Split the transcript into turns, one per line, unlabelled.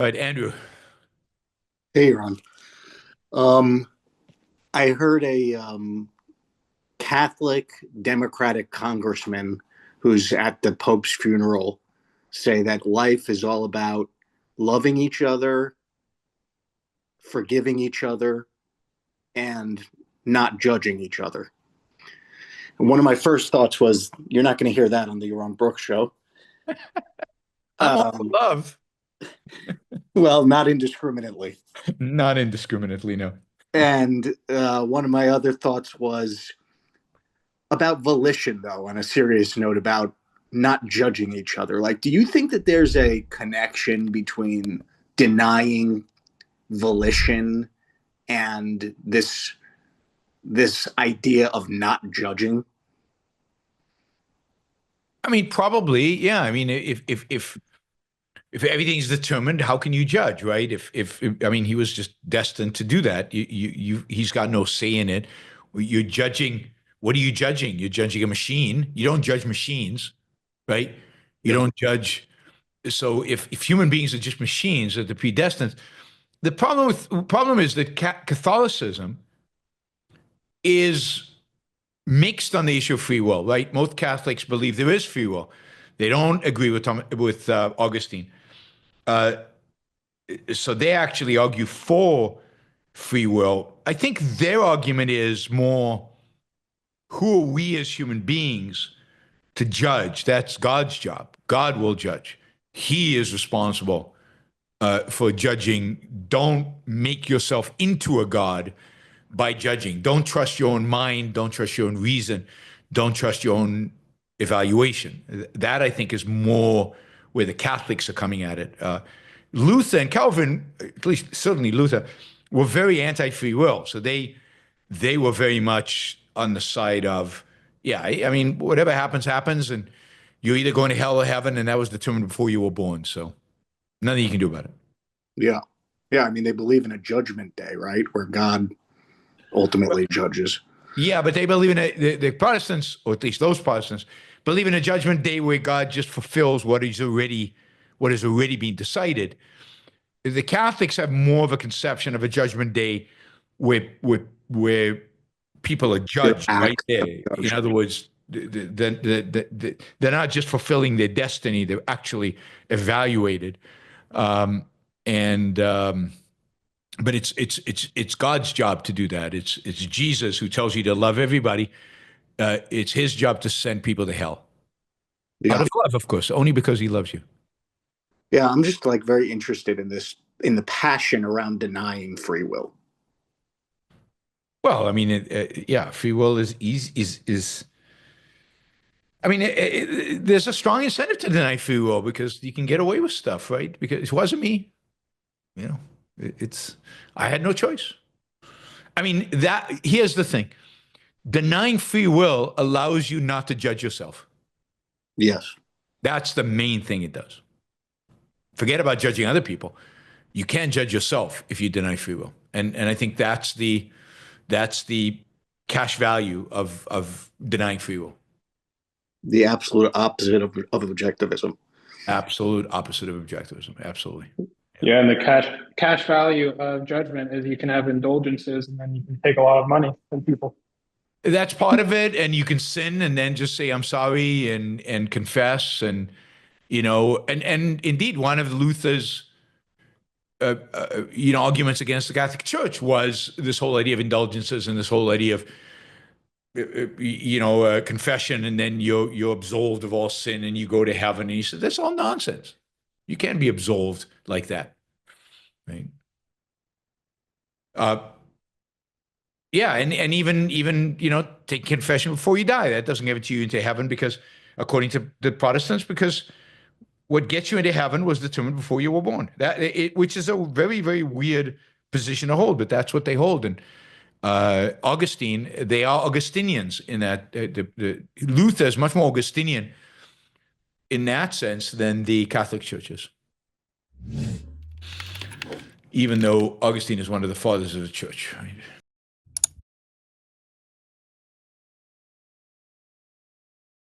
All right, Andrew.
Hey, Ron. Um, I heard a Catholic Democratic congressman who's at the Pope's funeral say that life is all about loving each other, forgiving each other, and not judging each other. And one of my first thoughts was, you're not going to hear that on the Yaron Brook show.
I'm all for
Um,
love,
well, not indiscriminately.
not indiscriminately, no.
And one of my other thoughts was about volition, though, on a serious note, about not judging each other. Like, do you think that there's a connection between denying volition and this idea of not judging?
I mean, probably, yeah. I mean, if everything's determined, how can you judge, right? I mean, he was just destined to do that. He's got no say in it. You're judging. What are you judging? You're judging a machine. You don't judge machines, right? You
Yep.
don't judge. So if human beings are just machines that are predestined, the problem is that Catholicism is mixed on the issue of free will, right? Most Catholics believe there is free will. They don't agree with Augustine. Uh, so they actually argue for free will. I think their argument is more, who are we as human beings to judge? That's God's job. God will judge. He is responsible for judging. Don't make yourself into a God by judging. Don't trust your own mind. Don't trust your own reason. Don't trust your own evaluation. That, I think, is more where the Catholics are coming at it. Luther and Calvin, at least certainly Luther, were very anti-free will. So they were very much on the side of, yeah, I mean, whatever happens, happens, and you're either going to hell or heaven, and that was determined before you were born. So nothing you can do about it.
Yeah. Yeah. I mean, they believe in a judgment day, right? Where God ultimately judges.
Yeah, but they believe in the Protestants, or at least those Protestants, believe in a judgment day where God just fulfills what has already been decided. The Catholics have more of a conception of a judgment day where people are
Their
judged right
acts
there.
are
In
judged.
other words, they're not just fulfilling their destiny; they're actually evaluated. And But it's God's job to do that. It's Jesus who tells you to love everybody. It's his job to send people to hell out
Yeah.
of love, of course, only because he loves you.
Yeah. I'm just like very interested in this, in the passion around denying free will.
Well, I mean, yeah, free will is easy. Is I mean, there's a strong incentive to deny free will because you can get away with stuff, right? Because it wasn't me, you know. It's I had no choice. I mean, that here's the thing: denying free will allows you not to judge yourself.
Yes.
That's the main thing it does. Forget about judging other people. You can't judge yourself if you deny free will, and I think that's the cash value of denying free will.
The absolute opposite of objectivism.
Absolute opposite of objectivism. Absolutely. Yeah.
Yeah, and the cash value of judgment is you can have indulgences and then you can take a lot of money from people.
That's part of it, and you can sin and then just say I'm sorry and confess, and and indeed one of Luther's arguments against the Catholic Church was this whole idea of indulgences and this whole idea of confession, and then you're absolved of all sin and you go to heaven. And he said that's all nonsense. You can't be absolved like that, right? Uh, yeah, and even take confession before you die. That doesn't get you into heaven because, according to the Protestants, because what gets you into heaven was determined before you were born. Which is a very, very weird position to hold, but that's what they hold. And Augustine, they are Augustinians in that Luther is much more Augustinian in that sense than the Catholic churches, even though Augustine is one of the fathers of the church. Right?